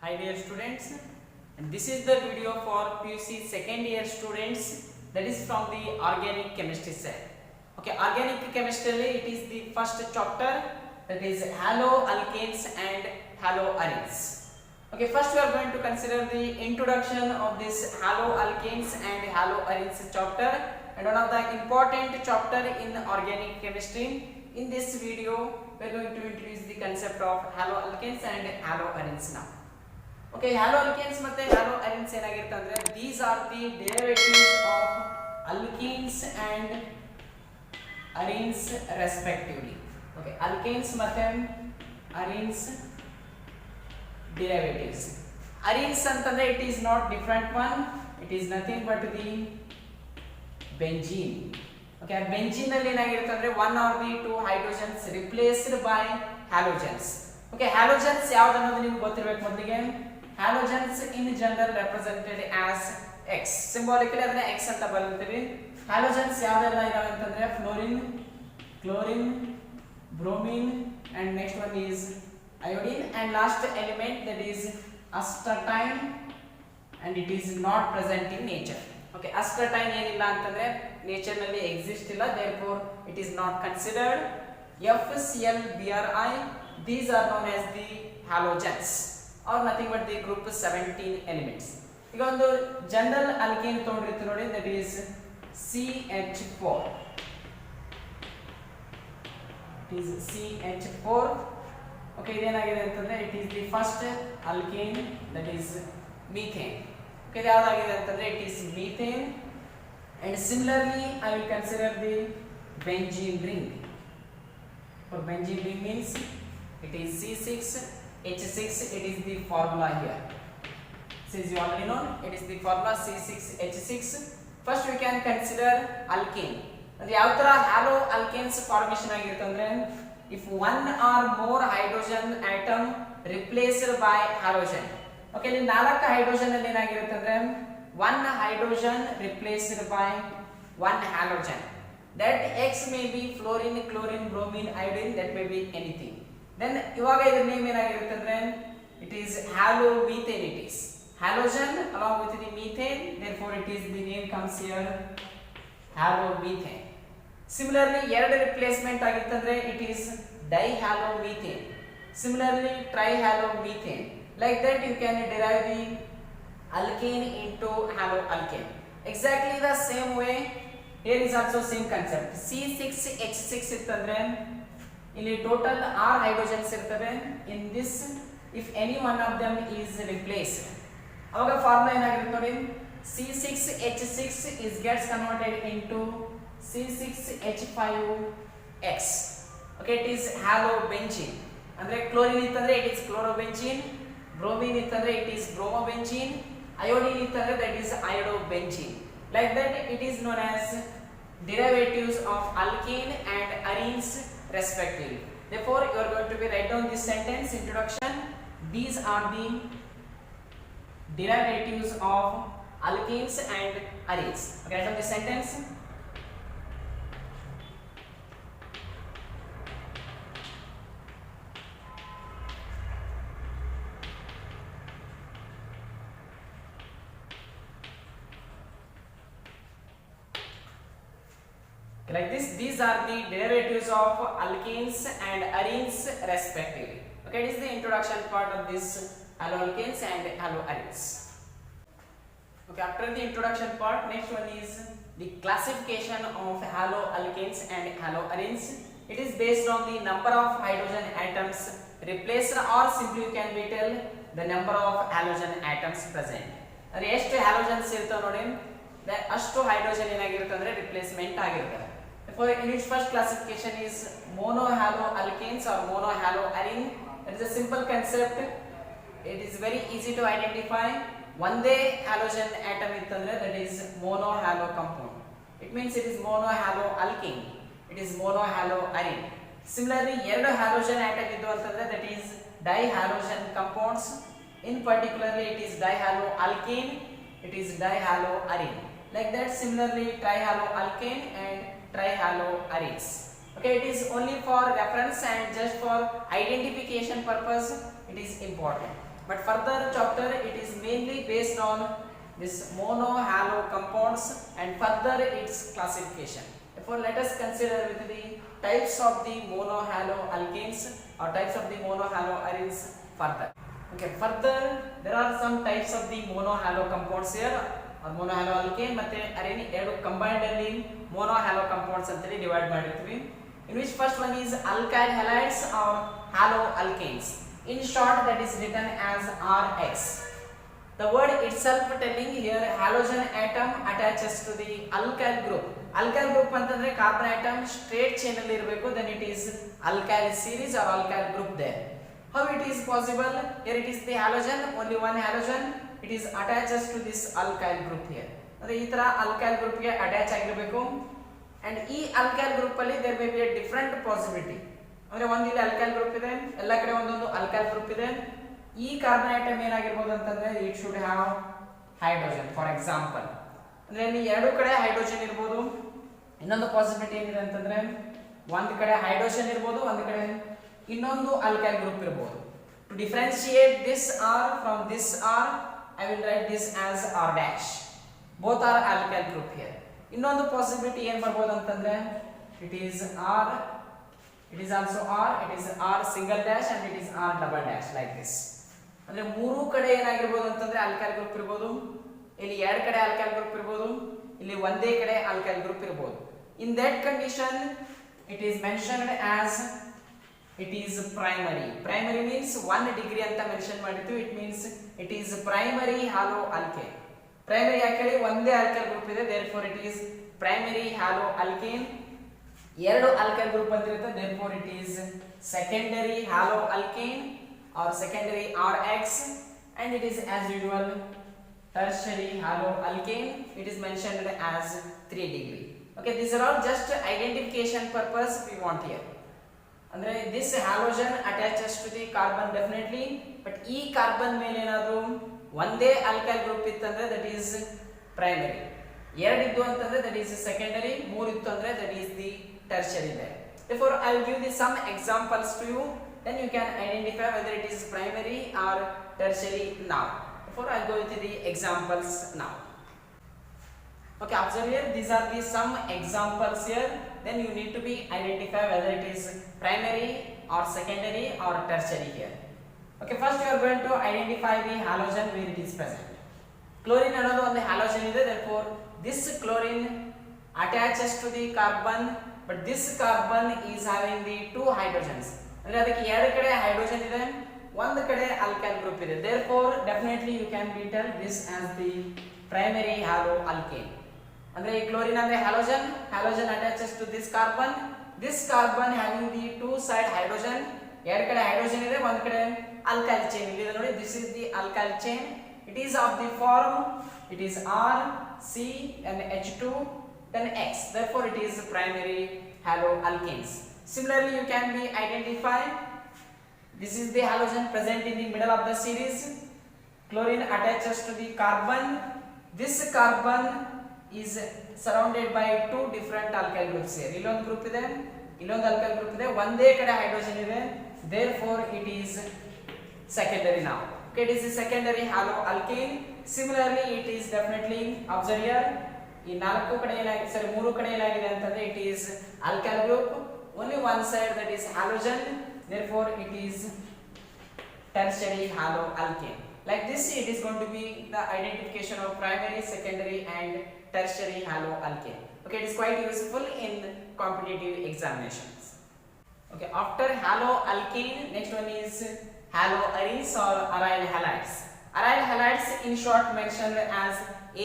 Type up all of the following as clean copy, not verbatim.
Hi dear students, and this is the video for PUC second year students, that is from the organic chemistry side. Okay, organic chemistry it is the first chapter, that is haloalkanes and haloarenes. Okay, first we are going to consider the introduction of this haloalkanes and haloarenes chapter, and one of the important chapter in organic chemistry. In this video we are going to introduce the concept of haloalkanes and haloarenes now. Okay, haloalkanes ಮತ್ತೆ haloarenes ಏನಾಗಿರುತ್ತೆ ಅಂದ್ರೆ these are the derivatives of alkenes and arenes respectively. Okay, alkanes ಮತ್ತೆ arenes derivatives. Arenes ಅಂತಂದ್ರೆ it is not different one, it is nothing but the benzene. Okay, benzene ಅಲ್ಲಿ ಏನಾಗಿರುತ್ತೆ ಅಂದ್ರೆ one or the two hydrogens replaced by halogens. Okay, halogens ಯಾವುದು ಅನ್ನೋದು ನಿಮಗೆ ಗೊತ್ತಿರಬೇಕು. ಮೊದಲಿಗೆ halogens in general represented as X, symbolically ಅದನ್ನ X ಅಂತ ಬರೆಯುತ್ತೀವಿ. halogens ಯಾವೆಲ್ಲ ಇದಾವೆ ಅಂತಂದ್ರೆ fluorine, chlorine, bromine and next one is iodine, and last element that is astatine, and it is not present in nature. Okay, astatine ಏನಿಲ್ಲ ಅಂತಂದ್ರೆ nature ನಲ್ಲಿ exist ಇಲ್ಲ, therefore it is not considered. FCl, Bri, these are known as the halogens or nothing but the group 17 elements. ಈಗ ಒಂದು general alkane ತಗೊಂಡಿರ್ತೀವಿ ನೋಡಿ, that is CH4. it is CH4. okay, ಇದೇನಾಗಿದೆ ಅಂತಂದ್ರೆ it is the first alkane, that is methane. okay, ಇದು ಯಾವ್ದಾಗಿದೆ ಅಂತಂದ್ರೆ it is methane, and similarly I will consider the benzene ring. for benzene ring means it is C6H6, it is the formula here. Since you already know, it is the formula C6H6. First we can consider alkane. ಅಂದ್ರೆ ಯಾವ ತರ halo alkanes formation ಆಗಿರುತ್ತೆ ಅಂದ್ರೆ if one or more hydrogen atom replaced by halogen. okay, ಇಲ್ಲಿ ನಾಲ್ಕು hydrogen ಅಲ್ಲಿ ಏನಾಗಿರುತ್ತೆ ಅಂದ್ರೆ one hydrogen replaced by one halogen. that X may be fluorine, chlorine, bromine, iodine, that may be anything. then ಇವಾಗ ಇದರ name ಏನಾಗಿರುತ್ತೆ ಅಂದ್ರೆ it is halomethane. it is halogen along with the methane, therefore it is the name comes here halomethane. similarly ಎರಡು replacement ಆಗಿತ್ತು ಅಂದ್ರೆ it is dihalomethane, similarly trihalomethane. like that you can derive the alkane into haloalkane. exactly the same way here is also same concept. C6H6 ಇತ್ತಂದ್ರೆ ಇಲ್ಲಿ total 6 hydrogens ಇರ್ತವೆ. in this if any one of them is replaced, ಅವಾಗ formula ಏನಾಗಿರುತ್ತೆ ನೋಡಿ, C6H6 is gets converted into C6H5X. okay, it is halobenzene. ಅಂದ್ರೆ chlorine ಇತ್ತಂದ್ರೆ it is chlorobenzene, bromine ಇತ್ತಂದ್ರೆ it is bromobenzene, iodine ಇತ್ತಂದ್ರೆ that is iodobenzene. like that it is known as derivatives of alkane and arenes respectively. therefore you are going to be write down this sentence introduction. these are the derivatives of alkanes and arenes. okay, write down this sentence. like this, these are the derivatives of alkanes and arenes respectively. okay, it is the introduction part of this haloalkanes and haloarenes. okay, after the introduction part, next one is the classification of haloalkanes and haloarenes. it is based on the number of hydrogen atoms replaced, or simply you can be tell the number of halogen atoms present. ಅಂದ್ರೆ ಎಷ್ಟು halogens ಇರ್ತಾವೆ ನೋಡಿ, ಅಷ್ಟು hydrogen ಏನಾಗಿರುತ್ತೆ ಅಂದ್ರೆ replacement ಆಗಿರುತ್ತೆ. for in its first classification is monohaloalkanes or monohaloarene. it is a simple concept, it is very easy to identify. ಒಂದೇ halogen atom ಇತ್ತಂದ್ರೆ that is monohalo compound, it means it is monohaloalkane, it is monohaloarene. similarly ಎರಡು halogen atom ಇದ್ದು ಅಂತಂದ್ರೆ that is dihalogen compounds, in particularly it is dihaloalkane, it is dihaloarene. like that similarly trihaloalkane and trihaloarenes. okay, it is only for reference and just for identification purpose it is important. but further chapter it is mainly based on this mono-halo compounds and further its classification. Therefore, let us consider with the types of the mono-halo alkanes or types of the mono-halo arenes further. Okay, further there are some types of the mono-halo compounds here or mono-halo alkane ಮತ್ತೆ arene ಎರಡು combined ಅಲ್ಲಿ mono-halo compounds ಅಂತೇಳಿ divide ಮಾಡಿರ್ತೀವಿ. In which first one is alkyl halides or halo alkanes. In short, that is written as RX. The word itself telling here halogen atom attaches to the alkyl group. Alkyl group ಅಂತಂದ್ರೆ carbon atom straight chain ಅಲ್ಲಿ ಇರಬೇಕು, then it is alkyl series or alkyl group there. How it is possible? Here it is the halogen, only one halogen, it is attaches to this alkyl group here. ಅಂದ್ರೆ ಈ ತರ alkyl group ಗೆ attach ಆಗಿರಬೇಕು. And ಈ alkyl group ಅಲ್ಲಿ there may be a different possibility. ಅಂದ್ರೆ ಒಂದು ಇಲ್ಲಿ alkyl group ಇದೆ, ಎಲ್ಲ ಕಡೆ ಒಂದೊಂದು alkyl group ಇದೆ. ಈ ಕಾರ್ಬನ್ ಆಟಮ್ ಏನಾಗಿರಬಹುದು ಅಂತಂದ್ರೆ it should have hydrogen for example. ಅಂದ್ರೆ ಇಲ್ಲಿ ಎರಡು ಕಡೆ ಹೈಡ್ರೋಜನ್ ಇರಬಹುದು. ಇನ್ನೊಂದು ಪಾಸಿಬಿಲಿಟಿ ಏನಿದೆ ಅಂತಂದ್ರೆ ಒಂದು ಕಡೆ ಹೈಡ್ರೋಜನ್ ಇರಬಹುದು, ಒಂದು ಕಡೆ ಇನ್ನೊಂದು alkyl group ಇರಬಹುದು. To differentiate this R from this R, I will write this as R dash. Both are alkyl group here. ಇನ್ನೊಂದು ಪಾಸಿಬಿಲಿಟಿ ಏನು ಬರಬಹುದು ಅಂತಂದ್ರೆ it is R, it is also R, it is R single dash and it is R double dash like this. ಅಂದ್ರೆ ಮೂರು ಕಡೆ ಏನಾಗಿರಬಹುದು ಅಂತಂದ್ರೆ alkyl group ಇರಬಹುದು, ಇಲ್ಲಿ ಎರಡು ಕಡೆ alkyl group ಇರಬಹುದು, ಇಲ್ಲಿ ಒಂದೇ ಕಡೆ alkyl group ಇರಬಹುದು. In that condition it is mentioned as it is primary. Primary means 1 degree ಅಂತ ಮೆನ್ಷನ್ ಮಾಡಿದ್ವಿ. It means it is primary halo alkane. Primary ಯಾಕಂದ್ರೆ ಒಂದೇ alkyl group ಇದೆ, therefore it is primary halo alkane. ಎರಡು alkyl group ಬಂದಿರುತ್ತೆ, therefore it is secondary halo alkane or secondary RX, and it is as usual tertiary halo alkane. It is mentioned as 3 degree. Okay, these are all just identification purpose we want here. ಅಂದ್ರೆ this halogen attaches to the carbon definitely, but ಈ carbon ಮೇಲೆ ಏನಾದರೂ ಒಂದೇ alkyl group ಇತ್ತಂದ್ರೆ that is primary, ಎರಡು ಇದ್ದು ಅಂತಂದ್ರೆ that is secondary, ಮೂರು ಇತ್ತು ಅಂದ್ರೆ that is the tertiary there. Therefore I will give some examples to you, then you can identify whether it is primary or tertiary now. Therefore I will go with the examples now. Okay, observe here, these are the some examples here, then you need to be identify whether it is primary or secondary or tertiary here. Okay, first you are going to identify the halogen where it is present. Chlorine ಅನ್ನೋದು ಒಂದು halogen ಇದೆ, therefore this chlorine attaches to the carbon, but this carbon is having the two hydrogens. ಅಂದ್ರೆ ಅದಕ್ಕೆ ಎರಡು ಕಡೆ hydrogen ಇದೆ, ಒಂದು ಕಡೆ alkyl group ಇದೆ, therefore definitely you can be tell this as the primary halo alkane. ಅಂದ್ರೆ ಈ ಕ್ಲೋರಿನ್ ಅಂದ್ರೆ halogen, halogen attaches to this carbon having the two side hydrogen, ಎರಡು ಕಡೆ ಹೈಡ್ರೋಜನ್ ಇದೆ, ಒಂದು ಕಡೆ alkyl chain ಇದೆ ನೋಡಿ, this is the alkyl chain. It is of the form, it is R, C and H2 then X, therefore it is primary halo alkanes. Similarly you can be identify, this is the halogen present in the middle of the series, chlorine attaches to the carbon, this carbon is surrounded by two different alkyl groups here. ಇಲ್ಲೊಂದು group ಇದೆ, ಇಲ್ಲೊಂದು alkyl group ಇದೆ, ಒಂದೇ ಕಡೆ hydrogen ಇದೆ, therefore it is secondary now. Okay, it is a secondary halo alkane. Similarly it is definitely observe here, ಈ ನಾಲ್ಕು ಕಡೆ ಏನಾಗಿದೆ ಸರಿ ಮೂರು ಕಡೆ ಏನಾಗಿದೆ ಅಂತಂದ್ರೆ it is alkyl group, only one side that is halogen, therefore it is tertiary halo alkane. Like this it is going to be the identification of primary, secondary and tertiary halo alkane. Okay, it is quite useful in competitive examinations. Okay, after halo alkane, next one is halo arenes or aryl halides. Aryl halides in short mentioned as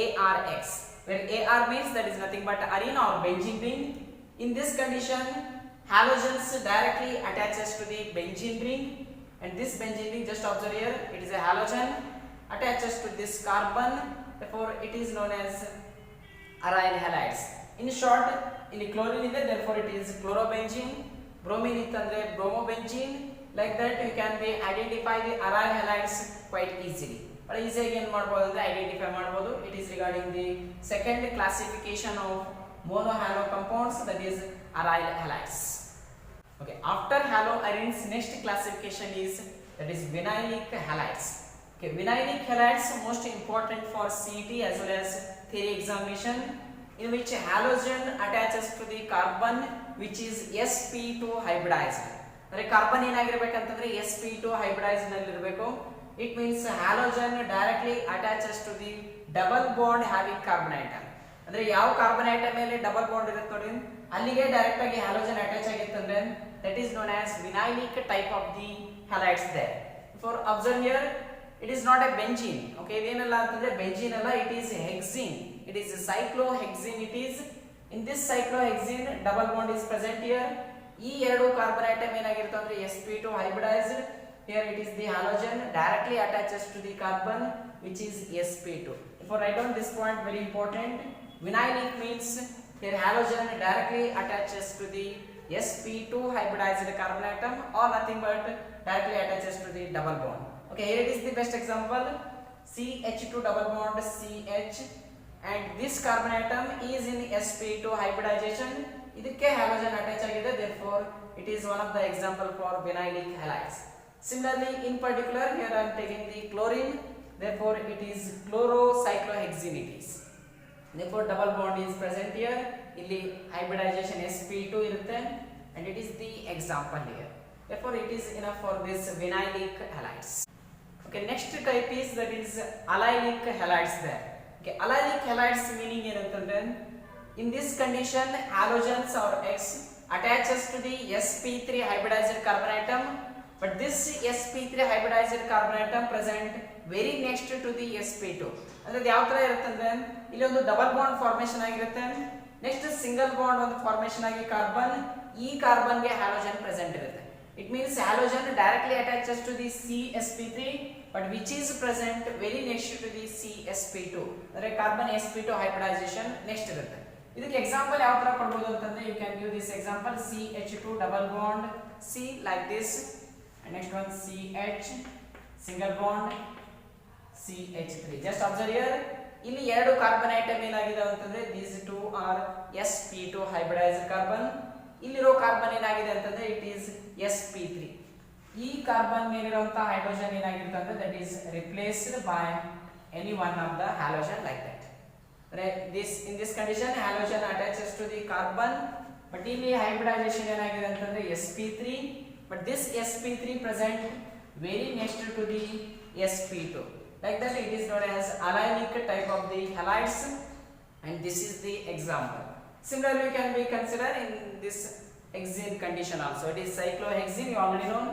ARX, where AR means that is nothing but arene or benzene ring. In this condition halogens directly attaches to the benzene ring, and this benzene ring, just observe here, it is a halogen attaches to this carbon, therefore it is known as aryl halides. In short, ಇಲ್ಲಿ chlorine ಇದೆ, therefore it is chlorobenzene, bromine ಇತ್ತಂದ್ರೆ bromobenzene. Like that you can be identify the aryl halides quite easily. But easily ಏನು ಮಾಡಬಹುದು ಅಂದ್ರೆ identify ಮಾಡಬಹುದು. It is regarding the second classification of mono-halo compounds, that is aryl halides. Okay, after halo arenes, next classification is that is vinylic halides. Okay, vinylic halides most important for CET as well as theory examination, in which halogen attaches to the carbon which is sp2 hybridized. ಅಂದ್ರೆ carbon ಏನಾಗಿರಬೇಕಂತಂದ್ರೆ sp2 hybridized ನಲ್ಲಿ ಇರಬೇಕು. It means halogen directly attaches to the double bond having carbon atom. ಅಂದ್ರೆ ಯಾವ carbon atom ಮೇಲೆ double bond ಇರುತ್ತೆ ನೋಡಿ ಅಲ್ಲಿಗೆ direct ಆಗಿ ಹ್ಯಾಲೋಜನ್ ಅಟ್ಯಾಚ್ ಆಗಿತ್ತಂದ್ರೆ that is known as vinylic type of the halides there. For observe here, it is not a benzene. Okay, idenalla antandre benzene alla, it is hexene. It is cyclohexene. It is in this cyclohexene double bond is present here. ಈ ಎರಡು carbon atom ಏನಾಗಿರುತ್ತೆ ಅಂದ್ರೆ sp2 hybridized. Here it is the halogen directly attaches to the carbon which is sp2. If I write down this point, very important, vinylic means here halogen directly attaches to the sp2 hybridized carbon atom or nothing but directly attaches to the double bond. Okay, here it is the best example, CH2 double bond CH, and this carbon atom is in sp2 hybridization. ಇದಕ್ಕೆ halogen attach ಆಗಿದೆ, therefore it is one of the example for vinylic halides. Similarly, in particular here I am taking the chlorine, therefore it is chlorocyclohexene it is. Therefore double bond is present here. ಇಲ್ಲಿ hybridization sp2 ಇರುತ್ತೆ and it is the example here. Therefore it is enough for this vinylic halides. Okay, next type is that is allylic halides there. Okay, allylic halides meaning ಏನಂತಂದ್ರೆ in this condition halogens or X attaches to the sp3 hybridized carbon atom, but this sp3 hybridized carbon atom present very next to the sp2. ಅಂದ್ರೆ ಯಾವ ತರ ಇರುತ್ತೆ ಅಂದ್ರೆ ಇಲ್ಲಿ ಒಂದು double bond formation ಆಗಿರುತ್ತೆ, next single bond ಒಂದು formation ಆಗಿ ಕಾರ್ಬನ್, ಈ ಕಾರ್ಬನ್ ಗೆ ಹ್ಯಾಲೋಜನ್ ಪ್ರೆಸೆಂಟ್ ಇರುತ್ತೆ. It means halogen directly attaches to the CsP3 but which is present very next to the CsP2. ಅಂದ್ರೆ ಕಾರ್ಬನ್ sp2 hybridization next ಇರುತ್ತೆ. ಇದಕ್ಕೆ example ಯಾವ ತರ ಕೊಡಬಹುದು ಅಂತಂದ್ರೆ you can give this example, CH2 double bond C like this, and next one CH single bond CH3. Just observe here, ಇಲ್ಲಿ ಎರಡು carbon atom ಏನಾಗಿದೆ ಅಂತಂದ್ರೆ these two are sp2 hybridized carbon. ಇಲ್ಲಿರೋ ಕಾರ್ಬನ್ ಏನಾಗಿದೆ ಅಂತಂದ್ರೆ it is sp3. ಈ carbon ಮೇಲಿರುವಂತ hydrogen ಏನಾಗಿರುತ್ತೆ ಅಂದ್ರೆ that is replaced by any one of the halogen like that. In this condition halogen attaches to the carbon, but ಇಲ್ಲಿ hybridization ಏನಾಗಿದೆ ಅಂತಂದ್ರೆ sp3, but this sp3 present very next to the sp2. Like that it is known as allylic type of the halides, and this is the example. Similarly you can be considered in this hexene condition also. It is cyclohexene, you already know.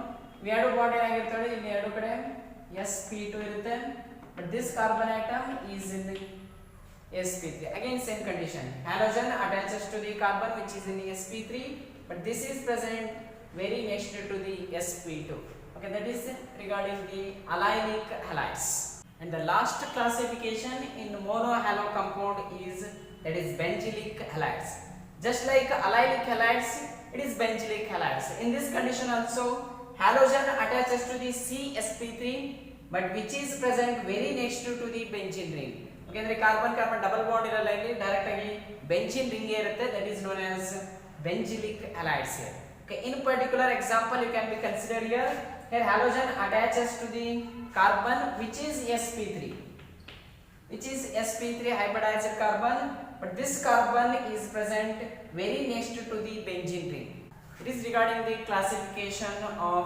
We ಎರಡು bond ಏನಾಗಿರ್ತವೆ ಇಲ್ಲಿ ಎರಡು ಕಡೆ sp2 ಇರುತ್ತೆ, but this carbon atom is in the sp3. Again same condition, halogen attaches to the carbon which is in the sp3, but this is present very next to the sp2. Okay, that is regarding the allylic halides. And the last classification in monohalo compound is that is benzylic halides. Just like allylic halides, it is benzylic halides. In this condition also halogen attaches to the CsP3 but which is present very next to the benzene ring. Okay, ಅಂದ್ರೆ carbon carbon double bond ಇರಲ್ಲ, ಇಲ್ಲಿ direct ಆಗಿ benzene ring ಇರುತ್ತೆ, that is known as benzylic halides here. Okay, in particular example you can be considered here. Here halogen attaches to the carbon which is sp3, which is sp3 hybridized carbon, but this carbon is present very next to the benzene ring. It is regarding the classification of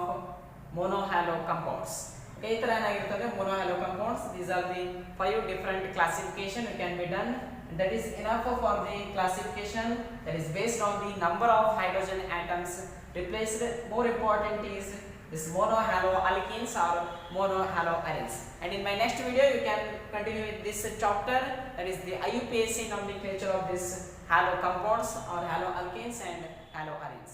monohalo compounds. Okay, ಈ ತರ ಏನಾಗಿರ್ತದೆ monohalo compounds. These are the 5 different classification you can be done. And that is enough for the classification, that is based on the number of hydrogen atoms replaced. More important is this monohalo alkenes or monohalo arenes. And in my next video you can continue with this chapter, that is the IUPAC nomenclature of this halo compounds or halo alkenes and halo arenes.